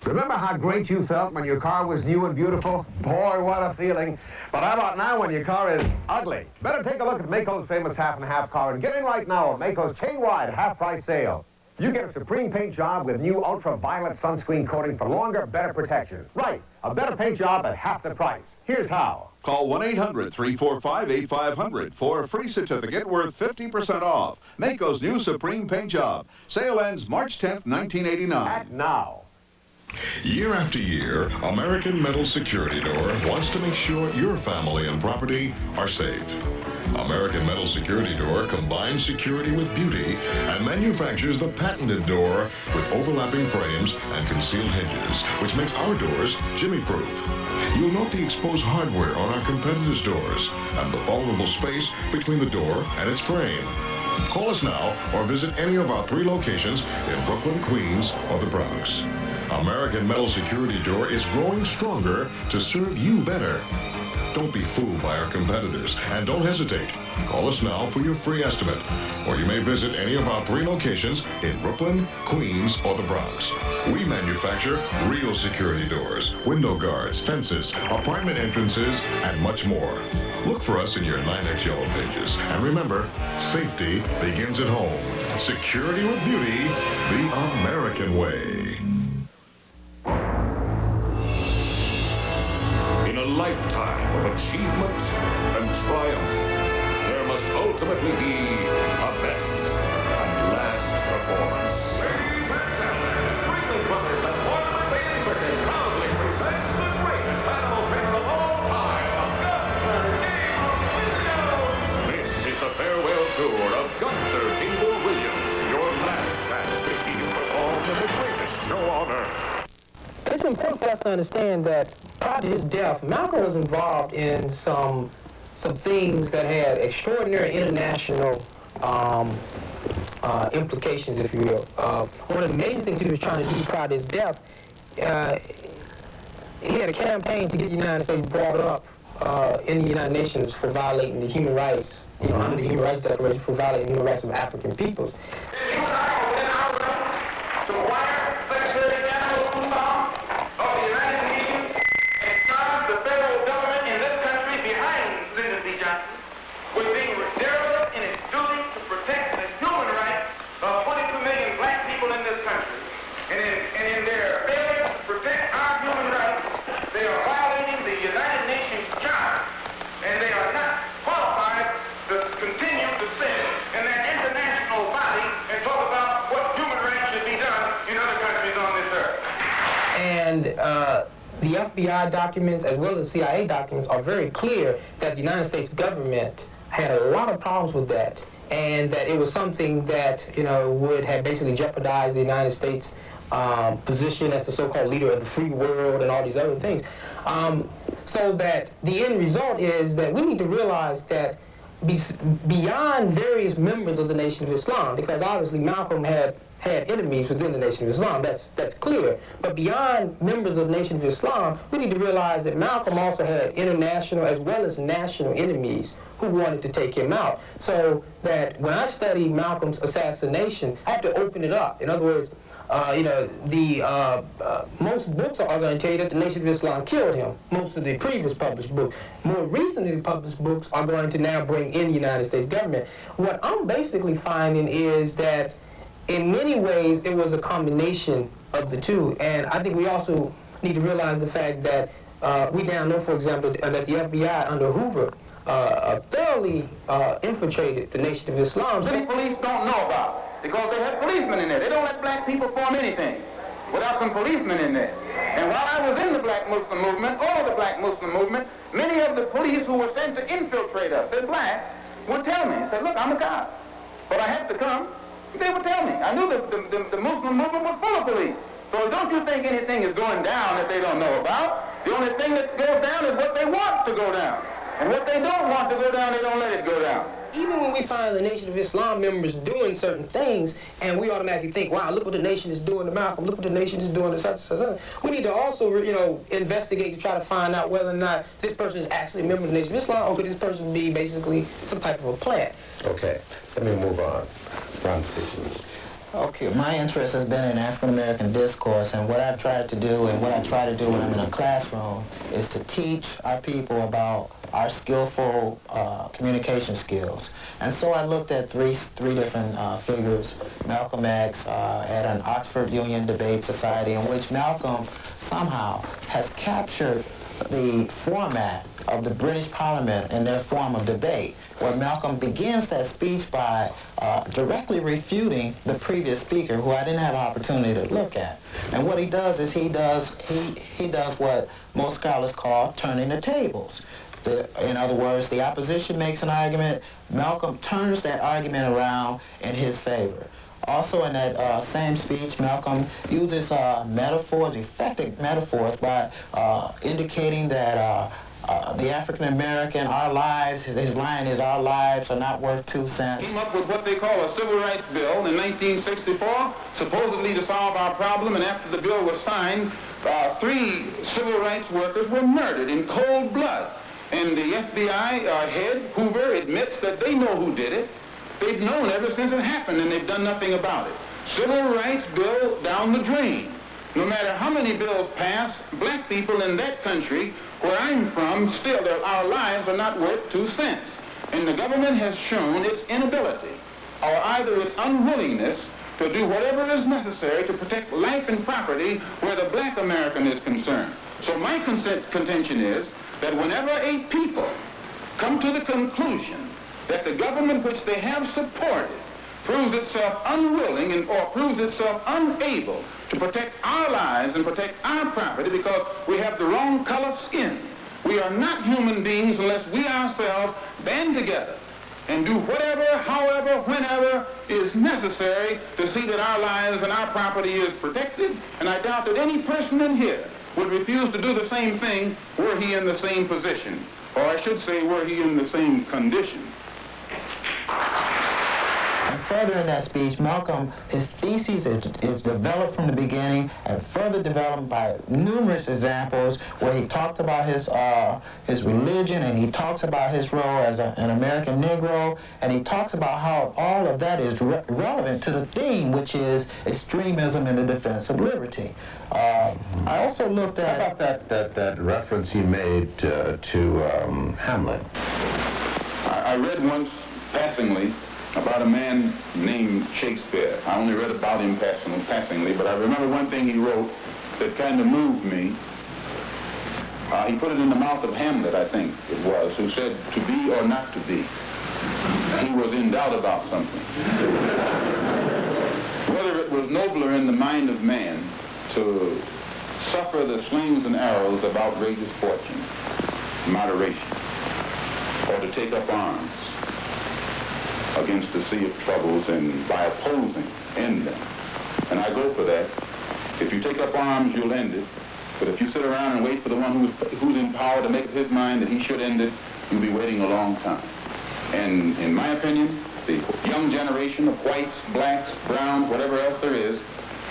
Remember how great you felt when your car was new and beautiful? Boy, what a feeling. But how about now when your car is ugly? Better take a look at Maaco's famous half and half car and get in right now on Maaco's chain-wide half-price sale. You get a supreme paint job with new ultraviolet sunscreen coating for longer, better protection. Right, a better paint job at half the price. Here's how. Call 1-800-345-8500 for a free certificate worth 50% off. Maaco's new supreme paint job. Sale ends March 10th, 1989. Act now. Year after year, American Metal Security Door wants to make sure your family and property are safe. American Metal Security Door combines security with beauty and manufactures the patented door with overlapping frames and concealed hinges, which makes our doors Jimmy-proof. You'll note the exposed hardware on our competitors' doors and the vulnerable space between the door and its frame. Call us now or visit any of our 3 locations in Brooklyn, Queens, or the Bronx. American Metal Security Door is growing stronger to serve you better. Don't be fooled by our competitors, and don't hesitate. Call us now for your free estimate, or you may visit any of our 3 locations in Brooklyn, Queens, or the Bronx. We manufacture real security doors, window guards, fences, apartment entrances, and much more. Look for us in your 9X Yellow Pages. And remember, safety begins at home. Security with beauty, the American way. In a lifetime of achievement and triumph, there must ultimately be a best and last performance. Ladies and gentlemen, Ringling Brothers and Waterman Bailey Circus proudly presents the greatest animal trainer of all time, Gunther Gabriel Williams. This is the farewell tour of Gunther Gabriel Williams, show on earth. It's important for us to understand that prior to his death, Malcolm was involved in some things that had extraordinary international implications, if you will. One of the major things he was trying to do prior to his death, he had a campaign to get the United States brought up in the United Nations for violating the human rights, under the Human Rights Declaration, for violating the human rights of African peoples. And the FBI documents, as well as CIA documents, are very clear that the United States government had a lot of problems with that, and that it was something that, would have basically jeopardized the United States position as the so-called leader of the free world and all these other things. So that the end result is that we need to realize that beyond various members of the Nation of Islam, because obviously Malcolm had enemies within the Nation of Islam, that's clear. But beyond members of the Nation of Islam, we need to realize that Malcolm also had international as well as national enemies who wanted to take him out. So that when I study Malcolm's assassination, I have to open it up. In other words, most books are going to tell you that the Nation of Islam killed him, most of the previous published books. More recently published books are going to now bring in the United States government. What I'm basically finding is that in many ways, it was a combination of the two. And I think we also need to realize the fact that we now know, for example, that the FBI under Hoover thoroughly infiltrated the Nation of Islam. City police don't know about it because they have policemen in there. They don't let black people form anything without some policemen in there. And while I was in the black Muslim movement, all of the black Muslim movement, many of the police who were sent to infiltrate us, they're black, would tell me, said, look, I'm a cop, but I have to come. They would tell me. I knew the Muslim movement was full of police. So don't you think anything is going down that they don't know about. The only thing that goes down is what they want to go down. And what they don't want to go down, they don't let it go down. Even when we find the Nation of Islam members doing certain things, and we automatically think, wow, look what the nation is doing to Malcolm, look what the nation is doing to such and such. We need to also, investigate to try to find out whether or not this person is actually a member of the Nation of Islam, or could this person be basically some type of a plant. Okay, let me move on. Ron Stevens. Okay, my interest has been in African-American discourse, and what I've tried to do and what I try to do when I'm in a classroom is to teach our people about our skillful communication skills. And so I looked at three different figures. Malcolm X at an Oxford Union Debate Society, in which Malcolm somehow has captured the format of the British Parliament in their form of debate, where Malcolm begins that speech by directly refuting the previous speaker, who I didn't have an opportunity to look at. And what he does is he does what most scholars call turning the tables. In other words, the opposition makes an argument, Malcolm turns that argument around in his favor. Also in that same speech, Malcolm uses metaphors, effective metaphors, by indicating that the African American, our lives, his line is, our lives are not worth 2 cents. Came up with what they call a civil rights bill in 1964, supposedly to solve our problem, and after the bill was signed, 3 civil rights workers were murdered in cold blood. And the FBI head, Hoover, admits that they know who did it. They've known ever since it happened, and they've done nothing about it. Civil rights bill down the drain. No matter how many bills pass, black people in that country, where I'm from, still our lives are not worth 2 cents. And the government has shown its inability, or either its unwillingness, to do whatever is necessary to protect life and property where the black American is concerned. So my contention is that whenever a people come to the conclusion that the government which they have supported proves itself unwilling or proves itself unable to protect our lives and protect our property because we have the wrong color skin. We are not human beings unless we ourselves band together and do whatever, however, whenever is necessary to see that our lives and our property is protected. And I doubt that any person in here would refuse to do the same thing were he in the same position, or I should say were he in the same condition. And further in that speech, Malcolm, his thesis is developed from the beginning and further developed by numerous examples where he talked about his religion, and he talks about his role as an American Negro, and he talks about how all of that is relevant to the theme, which is extremism in the defense of liberty. I also looked at... How about that reference he made to Hamlet? I read once, passingly, about a man named Shakespeare. I only read about him passingly, but I remember one thing he wrote that kind of moved me. He put it in the mouth of Hamlet, I think it was, who said, "To be or not to be." He was in doubt about something. Whether it was nobler in the mind of man to suffer the slings and arrows of outrageous fortune, moderation, or to take up arms against the sea of troubles and by opposing, end them. And I go for that. If you take up arms, you'll end it. But if you sit around and wait for the one who's in power to make up his mind that he should end it, you'll be waiting a long time. And in my opinion, the young generation of whites, blacks, browns, whatever else there is,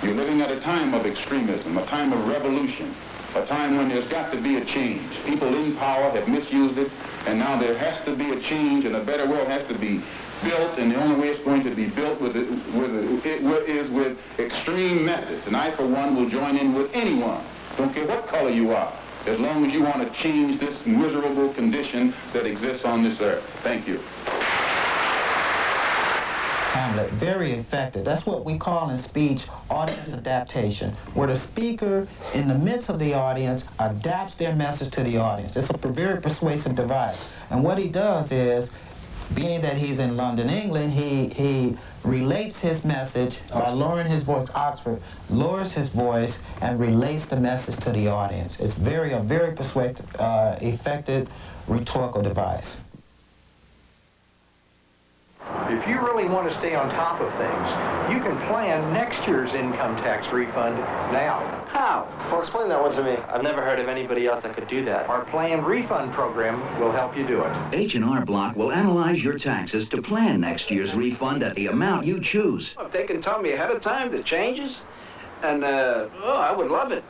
you're living at a time of extremism, a time of revolution, a time when there's got to be a change. People in power have misused it, and now there has to be a change, and a better world has to be built, and the only way it's going to be built is with extreme methods. And I, for one, will join in with anyone, don't care what color you are, as long as you want to change this miserable condition that exists on this earth. Thank you. Hamlet, very effective. That's what we call in speech audience adaptation, where the speaker, in the midst of the audience, adapts their message to the audience. It's a very persuasive device. And what he does is, being that he's in London, England, he relates his message by lowering his voice. Oxford lowers his voice and relates the message to the audience. It's a very persuasive, effective rhetorical device. If you really want to stay on top of things, you can plan next year's income tax refund now. How? Well, explain that one to me. I've never heard of anybody else that could do that. Our planned refund program will help you do it. H&R Block will analyze your taxes to plan next year's refund at the amount you choose. If they can tell me ahead of time the changes, and, I would love it.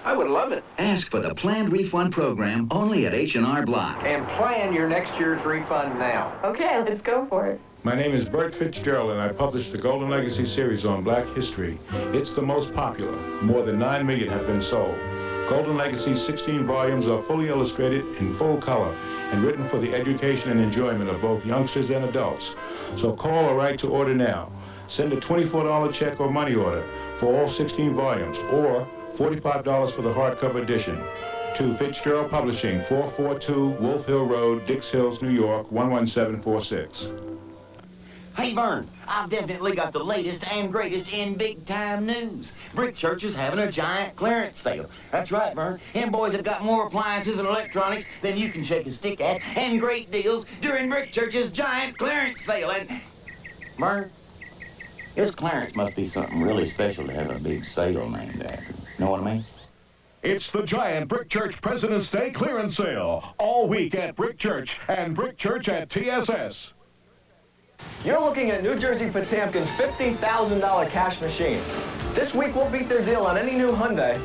I would love it. Ask for the planned refund program only at H&R Block. And plan your next year's refund now. Okay, let's go for it. My name is Bert Fitzgerald, and I publish the Golden Legacy series on Black history. It's the most popular. More than 9 million have been sold. Golden Legacy's 16 volumes are fully illustrated in full color and written for the education and enjoyment of both youngsters and adults. So call or write to order now. Send a $24 check or money order for all 16 volumes, or $45 for the hardcover edition. To Fitzgerald Publishing, 442 Wolf Hill Road, Dix Hills, New York, 11746. Hey, Vern, I've definitely got the latest and greatest in big-time news. Brick Church is having a giant clearance sale. That's right, Vern. Them boys have got more appliances and electronics than you can shake a stick at, and great deals during Brick Church's giant clearance sale. And, Vern, this clearance must be something really special to have a big sale named after. Know what I mean? It's the giant Brick Church President's Day clearance sale. All week at Brick Church and Brick Church at TSS. You're looking at New Jersey Potemkin's $50,000 cash machine. This week we'll beat their deal on any new Hyundai,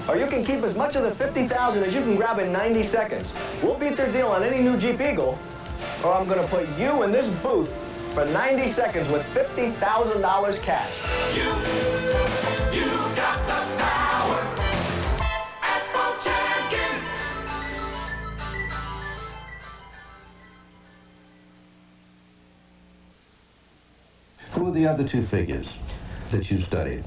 or you can keep as much of the $50,000 as you can grab in 90 seconds. We'll beat their deal on any new Jeep Eagle, or I'm going to put you in this booth for 90 seconds with $50,000 cash. You got the power at Potemkin. Who are the other two figures that you studied?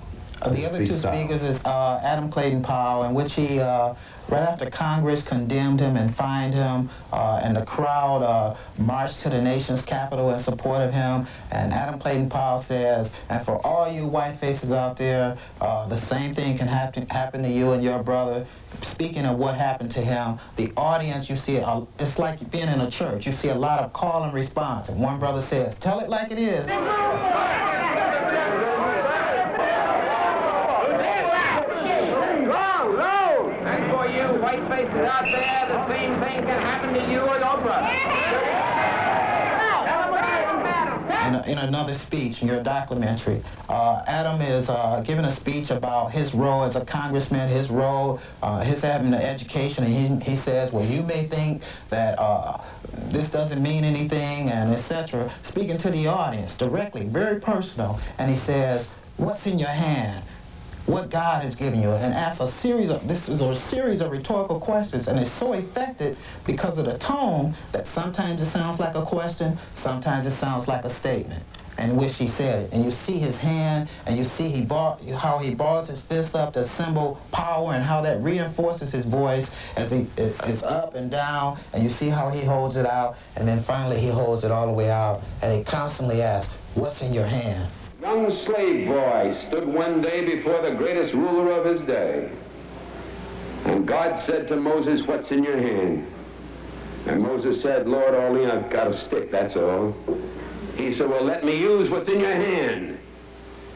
The other two speakers is Adam Clayton Powell, in which he, right after Congress condemned him and fined him, and the crowd marched to the nation's capital in support of him, and Adam Clayton Powell says, and for all you white faces out there, the same thing can happen to you and your brother. Speaking of what happened to him, the audience, you see, it's like being in a church. You see a lot of call and response, and one brother says, tell it like it is. And for you white faces out there, the same thing can happen to you or your brother. In another speech in your documentary, Adam is giving a speech about his role as a congressman, his role, his having an education, and he says, well, you may think that this doesn't mean anything, and etc. Speaking to the audience directly, very personal, and he says, what's in your hand? What God has given you, and asks a series of rhetorical questions, and it's so effective because of the tone that sometimes it sounds like a question, sometimes it sounds like a statement, in which he said it. And you see his hand, and you see how he balls his fist up to symbol power, and how that reinforces his voice as he is up and down, and you see how he holds it out, and then finally he holds it all the way out, and he constantly asks, what's in your hand? Young slave boy stood one day before the greatest ruler of his day. And God said to Moses, what's in your hand? And Moses said, Lord, only I've got a stick, that's all. He said, well, let me use what's in your hand.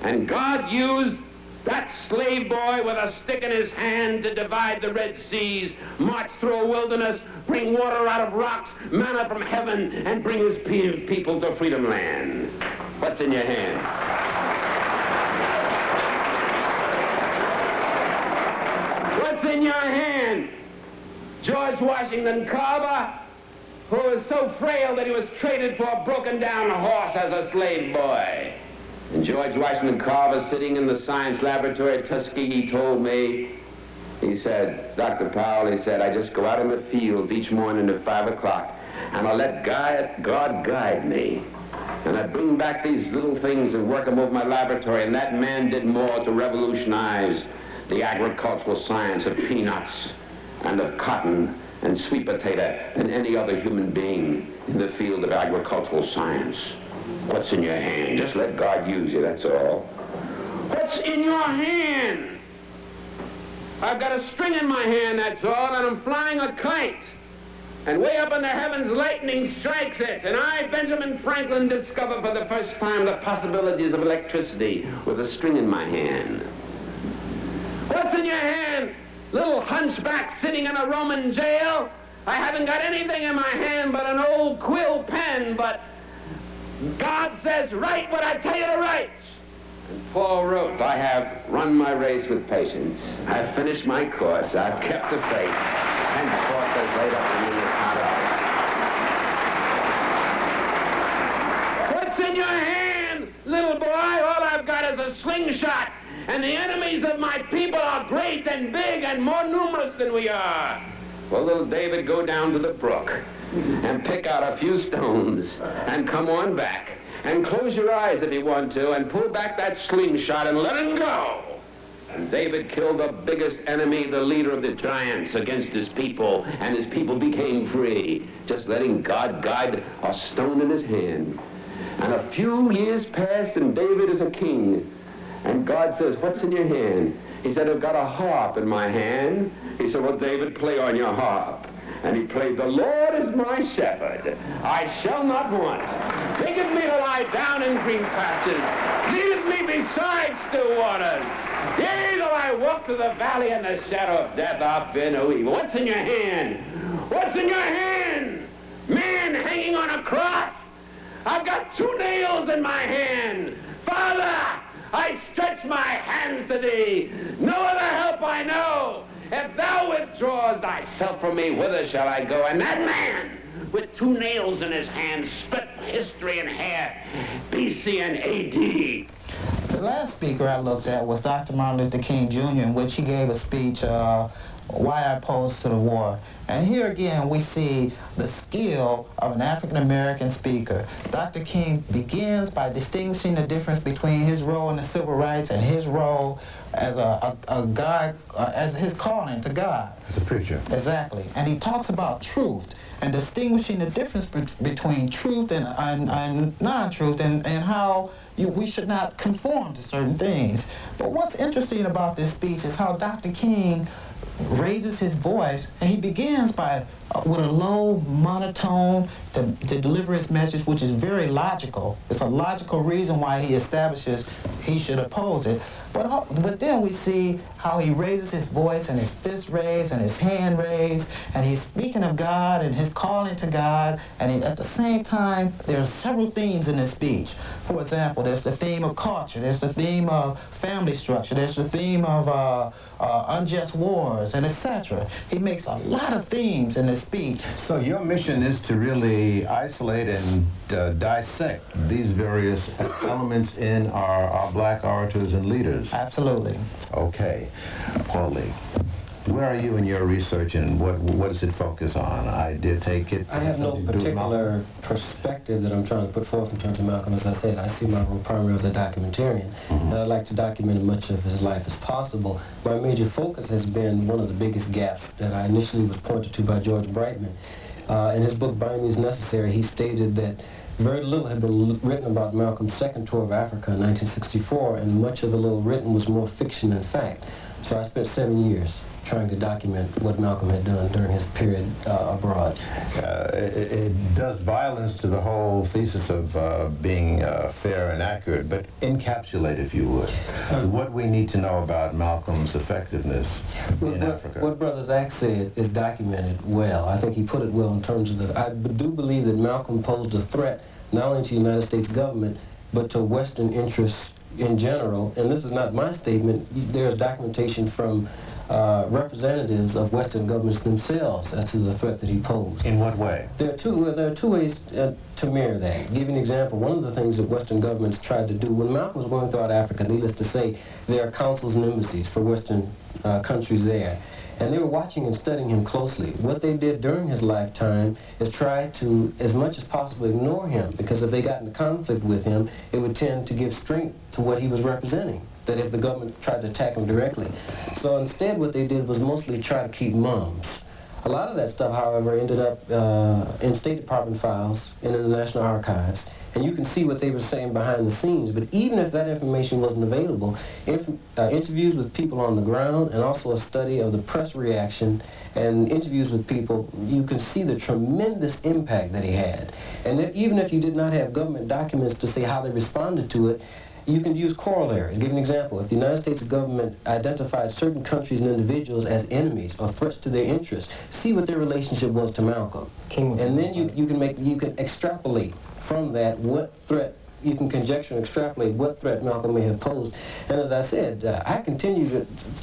And God used that slave boy with a stick in his hand to divide the Red Seas, march through a wilderness, bring water out of rocks, manna from heaven, and bring his people to freedom land. What's in your hand? What's in your hand? George Washington Carver, who was so frail that he was traded for a broken down horse as a slave boy. And George Washington Carver, sitting in the science laboratory at Tuskegee, told me, he said, Dr. Powell, he said, I just go out in the fields each morning at 5 o'clock, and I let God guide me. And I bring back these little things and work them over my laboratory, and that man did more to revolutionize the agricultural science of peanuts and of cotton and sweet potato than any other human being in the field of agricultural science. What's in your hand? Just let God use you, that's all. What's in your hand? I've got a string in my hand, that's all, and I'm flying a kite. And way up in the heavens, lightning strikes it. And I, Benjamin Franklin, discover for the first time the possibilities of electricity with a string in my hand. What's in your hand? Little hunchback sitting in a Roman jail? I haven't got anything in my hand but an old quill pen, but God says, write what I tell you to write. And Paul wrote, I have run my race with patience. I've finished my course. I've kept the faith. Henceforth there's laid up for me the account of. What's in your hand, little boy? All I've got is a slingshot. And the enemies of my people are great and big and more numerous than we are. Well, little David, go down to the brook and pick out a few stones and come on back. And close your eyes if you want to, and pull back that slingshot and let him go. And David killed the biggest enemy, the leader of the giants, against his people, and his people became free, just letting God guide a stone in his hand. And a few years passed, and David is a king. And God says, what's in your hand? He said, I've got a harp in my hand. He said, well, David, play on your harp. And he played, the Lord is my shepherd, I shall not want. Maketh me to lie down in green pastures, leadeth me beside still waters. Yea, though I walk through the valley in the shadow of death, I'll fear no evil. What's in your hand? What's in your hand? Man hanging on a cross. I've got 2 nails in my hand. Father, I stretch my hands to thee. No other help I know. If thou withdraws thyself from me, whither shall I go? And that man, with 2 nails in his hand, split history in half, BC and AD. The last speaker I looked at was Dr. Martin Luther King Jr., in which he gave a speech why I opposed to the war. And here again we see the skill of an African-American speaker. Dr. King begins by distinguishing the difference between his role in the civil rights and his role as a guy, as his calling to God. As a preacher. Exactly. And he talks about truth and distinguishing the difference between truth and non-truth, and how we should not conform to certain things. But what's interesting about this speech is how Dr. King raises his voice, and he begins by with a low monotone to deliver his message, which is very logical. It's a logical reason why he establishes he should oppose it. But then we see how he raises his voice and his fist raised and his hand raised, and he's speaking of God and his calling to God, and at the same time there's several themes in this speech. For example, there's the theme of culture, there's the theme of family structure, there's the theme of unjust wars, and etc. He makes a lot of themes in this speech. So your mission is to really isolate and dissect these various elements in our black orators and leaders. Absolutely. Okay. Paulie, where are you in your research, and what does it focus on? I did take it. I have no particular perspective that I'm trying to put forth in terms of Malcolm. As I said, I see my role primarily as a documentarian, and I'd like to document as much of his life as possible. My major focus has been one of the biggest gaps that I initially was pointed to by George Brightman. In his book, By Any Means Necessary, he stated that very little had been written about Malcolm's second tour of Africa in 1964, and much of the little written was more fiction than fact. So I spent 7 years trying to document what Malcolm had done during his period abroad. It does violence to the whole thesis of being fair and accurate, but encapsulate, if you would, what we need to know about Malcolm's effectiveness in Africa. What Brother Zach said is documented well. I think he put it well in terms of I do believe that Malcolm posed a threat not only to the United States government, but to Western interests in general. And this is not my statement. There's documentation from representatives of Western governments themselves as to the threat that he posed. In what way? There are two ways to mirror that. Give you an example. One of the things that Western governments tried to do when Malcolm was going throughout Africa, needless to say, there are consuls and embassies for Western countries there. And they were watching and studying him closely. What they did during his lifetime is try to, as much as possible, ignore him, because if they got into conflict with him, it would tend to give strength to what he was representing, that if the government tried to attack him directly. So instead what they did was mostly try to keep mums. A lot of that stuff, however, ended up in State Department files and in the National Archives. And you can see what they were saying behind the scenes. But even if that information wasn't available, interviews with people on the ground and also a study of the press reaction and interviews with people, you can see the tremendous impact that he had. And even if you did not have government documents to say how they responded to it, you can use corollaries. Give an example. If the United States government identified certain countries and individuals as enemies or threats to their interests, see what their relationship was to Malcolm. And then you can extrapolate from that what threat, you can conjecture and extrapolate what threat Malcolm may have posed. And as I said, I continue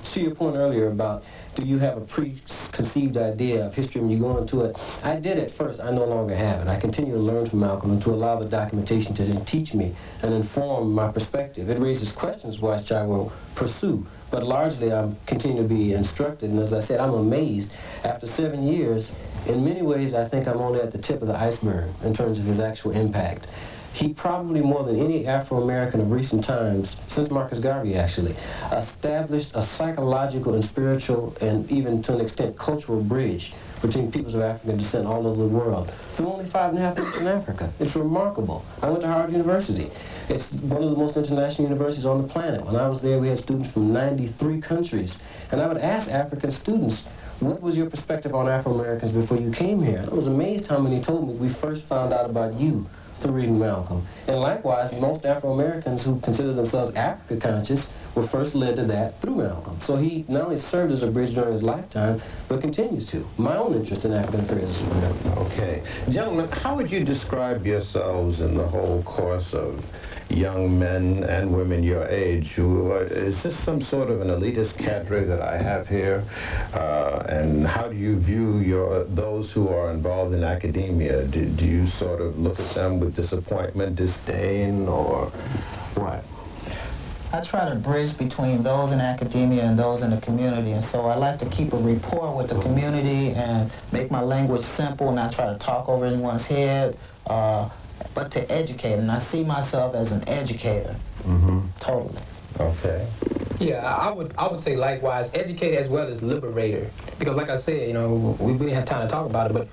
to your point earlier about do you have a preconceived idea of history when you go into it? I did at first. I no longer have it. I continue to learn from Malcolm and to allow the documentation to then teach me and inform my perspective. It raises questions which I will pursue, but largely I'm continuing to be instructed. And as I said, I'm amazed. After 7 years, in many ways, I think I'm only at the tip of the iceberg in terms of his actual impact. He probably, more than any Afro-American of recent times, since Marcus Garvey actually, established a psychological and spiritual and even to an extent cultural bridge between peoples of African descent all over the world through only 5.5 years in Africa. It's remarkable. I went to Harvard University. It's one of the most international universities on the planet. When I was there, we had students from 93 countries. And I would ask African students, what was your perspective on Afro-Americans before you came here? And I was amazed how many told me we first found out about you through reading Malcolm. And likewise, most Afro-Americans who consider themselves Africa conscious were first led to that through Malcolm. So he not only served as a bridge during his lifetime, but continues to. My own interest in African affairs is from him. Okay. Gentlemen, how would you describe yourselves in the whole course of young men and women your age? Is this some sort of an elitist cadre that I have here? And how do you view those who are involved in academia? Do you sort of look at them with disappointment, disdain, or what? I try to bridge between those in academia and those in the community, and so I like to keep a rapport with the community and make my language simple, not try to talk over anyone's head, but to educate, and I see myself as an educator. Totally. Okay. Yeah, I would say likewise, educator as well as liberator, because like I said, you know, we didn't have time to talk about it, but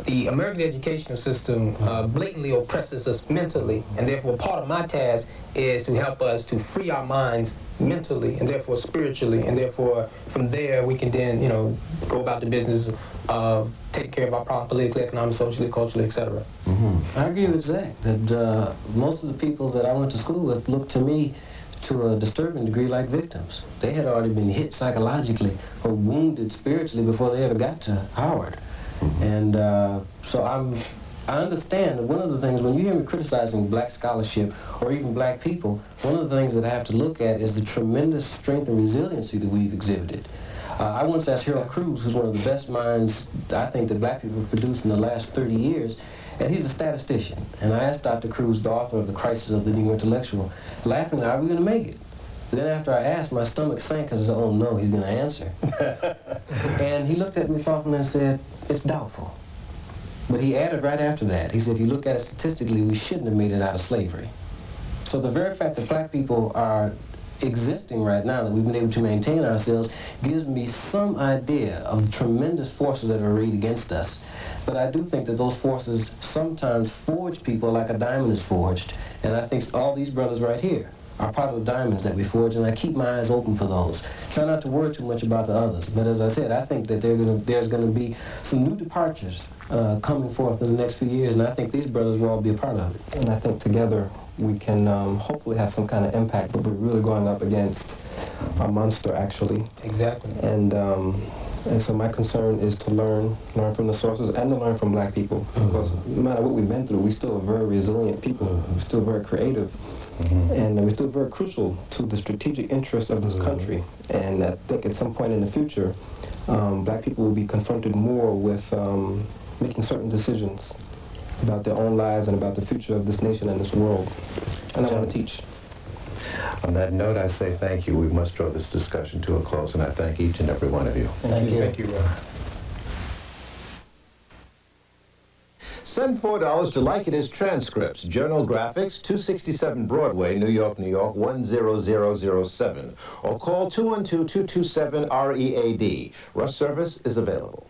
the American educational system blatantly oppresses us mentally, and therefore part of my task is to help us to free our minds mentally and therefore spiritually, and therefore from there we can then, you know, go about the business of taking care of our problems politically, economically, socially, culturally, etc. I agree with Zach that most of the people that I went to school with looked to me to a disturbing degree like victims. They had already been hit psychologically or wounded spiritually before they ever got to Howard. And so I understand that one of the things, when you hear me criticizing black scholarship or even black people, one of the things that I have to look at is the tremendous strength and resiliency that we've exhibited. I once asked Harold Cruz, who's one of the best minds I think that black people have produced in the last 30 years, and he's a statistician. And I asked Dr. Cruz, the author of The Crisis of the Negro Intellectual, laughingly, are we going to make it? Then after I asked, my stomach sank because I said, oh no, he's going to answer. And he looked at me thoughtfully and said, it's doubtful. But he added right after that, he said, if you look at it statistically, we shouldn't have made it out of slavery. So the very fact that black people are existing right now, that we've been able to maintain ourselves, gives me some idea of the tremendous forces that are arrayed against us. But I do think that those forces sometimes forge people like a diamond is forged. And I think all these brothers right here are part of the diamonds that we forge, and I keep my eyes open for those. Try not to worry too much about the others. But as I said, I think that there's going to be some new departures coming forth in the next few years, and I think these brothers will all be a part of it. And I think together we can hopefully have some kind of impact, but we're really going up against a monster, actually. Exactly. And so my concern is to learn from the sources and to learn from black people, because no matter what we've been through, we're still a very resilient people. We're still very creative. And we're still very crucial to the strategic interests of this country. And I think at some point in the future, black people will be confronted more with making certain decisions about their own lives and about the future of this nation and this world. And I want to teach. On that note, I say thank you. We must draw this discussion to a close, and I thank each and every one of you. Thank you. Thank you, Ron. Send $4 to Like It Is Transcripts, Journal Graphics, 267 Broadway, New York, New York, 10007. Or call 212-227-READ. Rush service is available.